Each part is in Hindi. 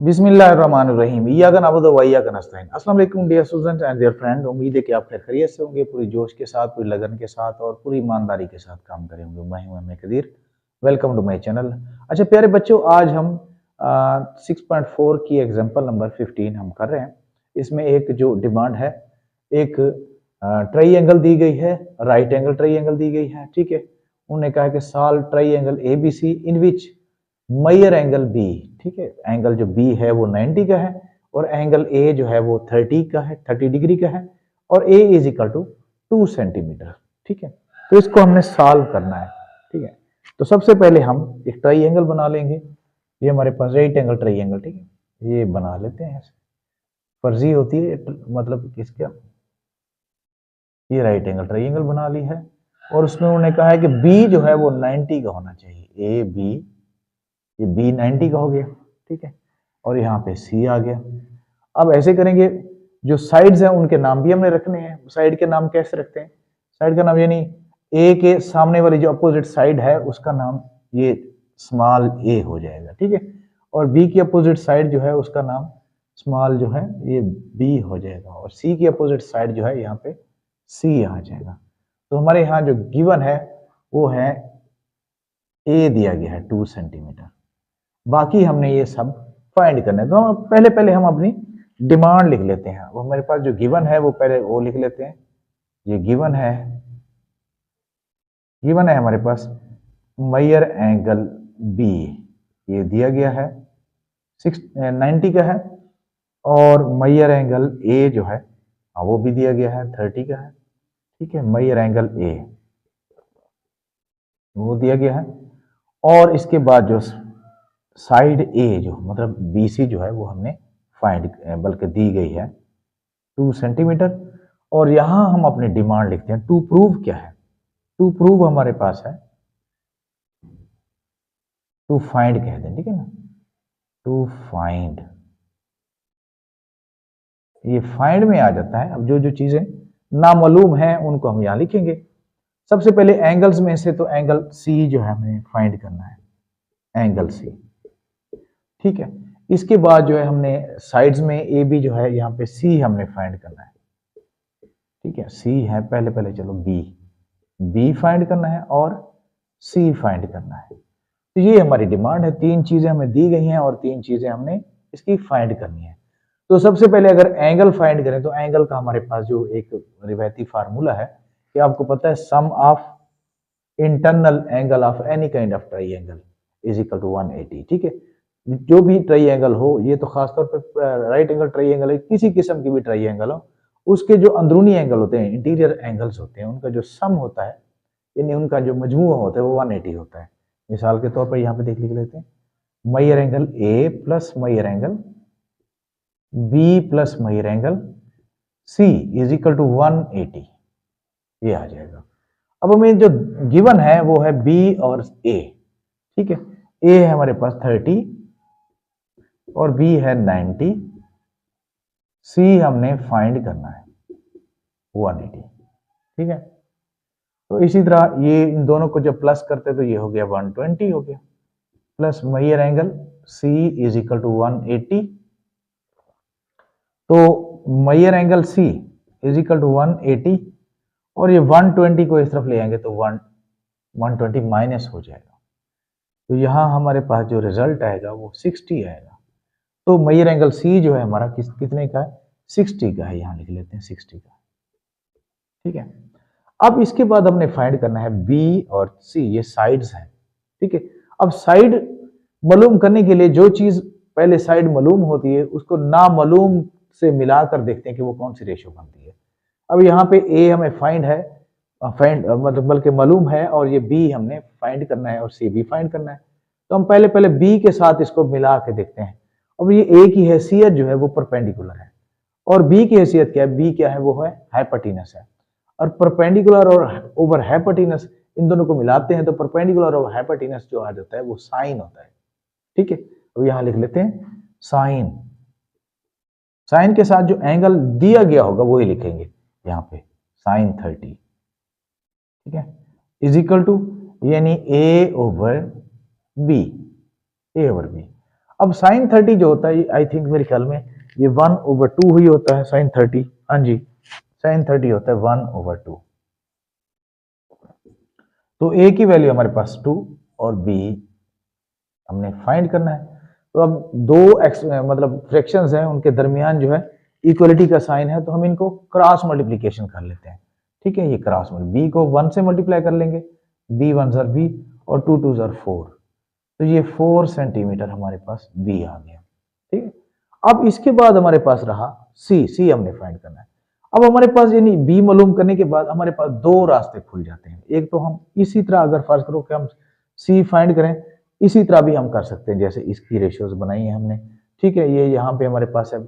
बिस्मिल्लाहिर्रहमानिर्रहीम इय्याका नअबुदु व इय्याका नस्तईन। अस्सलाम वालेकुम dear students and dear friend, उम्मीद है कि आप खैरियत से होंगे, पूरी जोश के साथ, पूरी लगन के साथ और पूरी ईमानदारी के साथ काम करे होंगे। मैं हूं Ahmad Qadir, welcome to my channel. अच्छा प्यारे बच्चों, आज हम 6.4 की एग्जांपल नंबर 15 हम कर रहे हैं। इसमें एक जो डिमांड है, एक ट्राइंगल दी गई है, राइट एंगल ट्राइंगल दी गई है। ठीक है, उन्होंने कहा कि solve triangle ABC in which major angle B. ठीक है, एंगल जो बी है वो 90 का है और एंगल ए जो है वो 30 का है, 30 डिग्री का है और ए इज इक्वल टू 2 सेंटीमीटर। ठीक है, तो इसको हमने सॉल्व करना है। ठीक है, तो सबसे पहले हम एक ट्राइंगल बना लेंगे। ये हमारे पास राइट एंगल ट्राइंगल, ठीक है, ये बना लेते हैं। फर्जी होती है मतलब किसका, ये राइट एंगल ट्राइंगल बना ली है और उसमें उन्होंने कहा है कि बी जो है वो 90 का होना चाहिए। ए बी, ये बी 90 का हो गया। ठीक है, और यहाँ पे सी आ गया। अब ऐसे करेंगे, जो साइड्स हैं उनके नाम भी हमने रखने हैं। साइड के नाम कैसे रखते हैं? साइड का नाम यानी ए के सामने वाली जो अपोजिट साइड है उसका नाम ये स्मॉल ए हो जाएगा। ठीक है, और बी की अपोजिट साइड जो है उसका नाम स्मॉल जो है ये बी हो जाएगा और सी की अपोजिट साइड जो है यहाँ पे सी आ जाएगा। तो हमारे यहाँ जो गिवन है वो है ए दिया गया है 2 सेंटीमीटर। बाकी हमने ये सब फाइंड करना है। तो हम पहले हम अपनी डिमांड लिख लेते हैं। वो हमारे पास जो गिवन है वो पहले वो लिख लेते हैं। ये गिवन है हमारे पास मेजर एंगल बी, ये दिया गया है 90 का है और मेजर एंगल ए जो है वो भी दिया गया है 30 का है। ठीक है, मेजर एंगल ए वो दिया गया है और इसके बाद जो साइड ए जो मतलब बीसी जो है वो हमने फाइंड बल्कि दी गई है 2 सेंटीमीटर। और यहां हम अपनी डिमांड लिखते हैं। टू प्रूव क्या है? टू प्रूव हमारे पास है टू फाइंड कह दें, ठीक है ना। टू फाइंड, ये फाइंड में आ जाता है। अब जो जो चीजें नामालूम हैं उनको हम यहां लिखेंगे। सबसे पहले एंगल्स में से तो एंगल सी जो है हमें फाइंड करना है, एंगल सी। ठीक है, इसके बाद जो है हमने साइड्स में ए बी जो है यहाँ पे सी हमने फाइंड करना है। ठीक है, सी है पहले चलो बी फाइंड करना है और सी फाइंड करना है। तो ये हमारी डिमांड है। 3 चीजें हमें दी गई हैं और 3 चीजें हमने इसकी फाइंड करनी है। तो सबसे पहले अगर एंगल फाइंड करें तो एंगल का हमारे पास जो एक रिवायती फार्मूला है कि आपको पता है, sum of internal angle of any kind of triangle is equal to 180। ठीक है, जो भी ट्राइंगल हो, ये तो खासतौर पर राइट एंगल ट्राइंगल है, किसी किस्म की भी ट्राइंगल हो, उसके जो अंदरूनी एंगल होते हैं, इंटीरियर एंगल्स होते हैं, उनका जो सम होता है यानी उनका जो मजमूआ होता है वो 180 होता है। मिसाल के तौर पर यहाँ पे देख लिख लेते हैं, major angle A plus major angle B plus major angle C is equal to 180, ये आ जाएगा। अब हमें जो गिवन है वो है बी और ए। ठीक है, ए है हमारे पास 30 और बी है 90, सी हमने फाइंड करना है 180। ठीक है, तो इसी तरह ये इन दोनों को जब प्लस करते तो ये हो गया 120 हो गया, plus major angle C is equal to 180। तो major angle C is equal to 180 और ये 120 को इस तरफ ले आएंगे तो 120 माइनस हो जाएगा। तो यहां हमारे पास जो रिजल्ट आएगा वो 60 आएगा। तो मेजर एंगल सी जो है हमारा कितने का है? 60 का है। यहां लिख लेते हैं 60 का। ठीक है, अब इसके बाद हमने फाइंड करना है बी और सी, ये साइड्स हैं। ठीक है, अब साइड मालूम करने के लिए जो चीज पहले साइड मालूम होती है उसको नामालूम से मिलाकर देखते हैं कि वो कौन सी रेशियो बनती है। अब यहाँ पे ए हमें फाइंड है, मतलब बल्कि मालूम है, और ये बी हमने फाइंड करना है और सी भी फाइंड करना है। तो हम पहले बी के साथ इसको मिला के देखते हैं। अब ये ए की हैसियत जो है वो परपेंडिकुलर है और बी की हैसियत क्या है? बी क्या है? वो है हाइपोटेनस है। और परपेंडिकुलर और ओवर हाइपोटेनस, इन दोनों को मिलाते हैं तो परपेंडिकुलर और हाइपोटेनस जो आ जाता है वो साइन होता है। ठीक है, तो यहां लिख लेते हैं साइन। साइन के साथ जो एंगल दिया गया होगा वही लिखेंगे यहाँ पे, साइन 30। ठीक है, इज इक्वल टू यानी ए ओवर बी, ए ओवर बी। अब साइन 30 जो होता है आई थिंक मेरे ख्याल में ये 1/2 ही होता है साइन 30। हाँ जी, साइन 30 होता है 1/2। तो ए की वैल्यू हमारे पास 2 और बी हमने फाइंड करना है। तो अब दो मतलब फ्रैक्शंस हैं, उनके दरमियान जो है इक्वलिटी का साइन है, तो हम इनको क्रॉस मल्टीप्लिकेशन कर लेते हैं। ठीक है, ये क्रॉस बी को 1 से मल्टीप्लाई कर लेंगे, बी 1 ज़र बी और 2 2 ज़र 4, तो ये 4 सेंटीमीटर हमारे पास बी आ गया। ठीक है, अब इसके बाद हमारे पास रहा सी हमने फाइंड करना है। अब हमारे पास यानी बी मालूम करने के बाद हमारे पास दो रास्ते खुल जाते हैं। एक तो हम इसी तरह अगर फर्ज करो कि हम सी फाइंड करें, इसी तरह भी हम कर सकते हैं जैसे इसकी रेशियोज बनाई है हमने। ठीक है, ये यहाँ पे हमारे पास है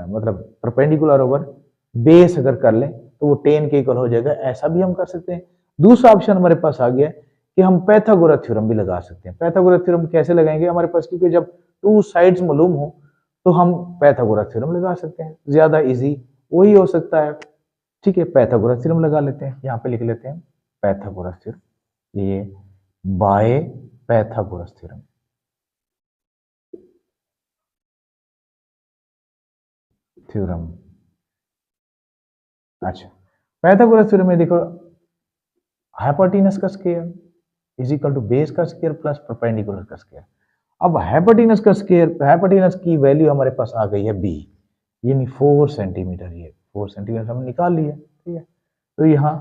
मतलब परपेंडिकुलर ओवर बेस अगर कर लें तो वो 10 के इक्वल हो जाएगा, ऐसा भी हम कर सकते हैं। दूसरा ऑप्शन हमारे पास आ गया कि हम पाइथागोरस थ्योरम भी लगा सकते हैं। पाइथागोरस थ्योरम कैसे लगाएंगे, हमारे पास क्योंकि जब टू साइड्स मालूम हो तो हम पाइथागोरस थ्योरम लगा सकते हैं, ज्यादा इजी वही हो सकता है। ठीक है, पाइथागोरस थ्योरम लगा लेते हैं, यहाँ पे लिख लेते हैं पाइथागोरस थ्योरम, ये बाय पाइथागोरस थ्योरम। अच्छा, पाइथागोरस थ्योरम में देखो हाइपोटेनस का square is equal to base का स्क्वायर प्लस परपेंडिकुलर का स्क्वायर। अब हाइपोटेनस का स्क्वायर, हाइपोटेनस की वैल्यू हमारे पास आ गई है बी, यानी 4 सेंटीमीटर। ये 4 सेंटीमीटर हमने निकाल लिया। ठीक है, तो यहाँ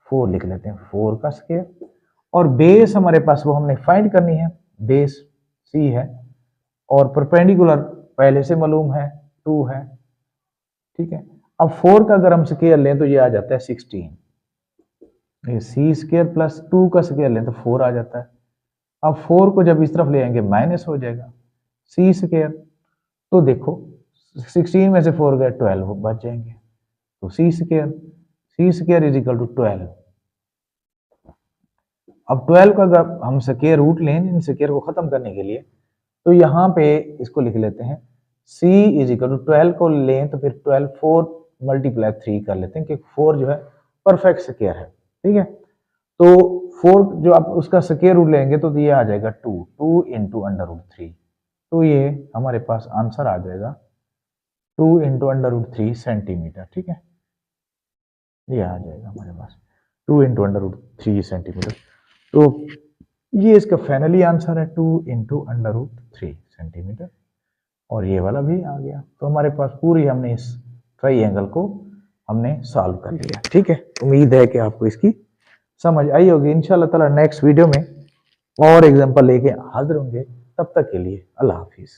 4 लिख लेते हैं, 4 का स्क्वायर। और बेस हमारे पास वो हमने फाइंड करनी है, बेस सी है और परपेंडिकुलर पहले से मालूम है 2 है। ठीक है, अब 4 का अगर हम स्क्वायर लें तो ये आ जाता है 16। ये सी स्क्वायर प्लस 2 का स्क्वायर लें तो 4 आ जाता है। अब 4 को जब इस तरफ ले आएंगे माइनस हो जाएगा सी स्क्वायर, तो देखो 16 में से 4 गए 12 बच जाएंगे, तो सी स्क्वायर इज इक्वल टू 12। अब 12 का अगर हम स्क्वायर रूट लें इन स्क्वायर को खत्म करने के लिए, तो यहाँ पे इसको लिख लेते हैं c इज इक्वल टू 12 को लें तो फिर 12 4 मल्टीप्लाई 3 कर लेते हैं, क्योंकि 4 जो है परफेक्ट स्क्वायर है। ठीक है, तो 4 जो आप उसका स्क्वायर रूट लेंगे तो ये आ जाएगा 2 इंटू अंडर रूट 3, तो ये हमारे पास आंसर आ जाएगा 2 इंटू अंडर रूट 3 सेंटीमीटर। ठीक है, ये आ जाएगा हमारे पास 2 इंटू अंडर रूट 3 सेंटीमीटर। तो ये इसका फाइनली आंसर है 2 इंटू अंडर रूट 3 सेंटीमीटर, और ये वाला भी आ गया। तो हमारे पास पूरी हमने इस ट्राइएंगल को हमने सॉल्व कर लिया। ठीक है, उम्मीद है कि आपको इसकी समझ आई होगी। इंशाल्लाह ताला नेक्स्ट वीडियो में और एग्जांपल लेके हाजिर होंगे, तब तक के लिए अल्लाह हाफिज।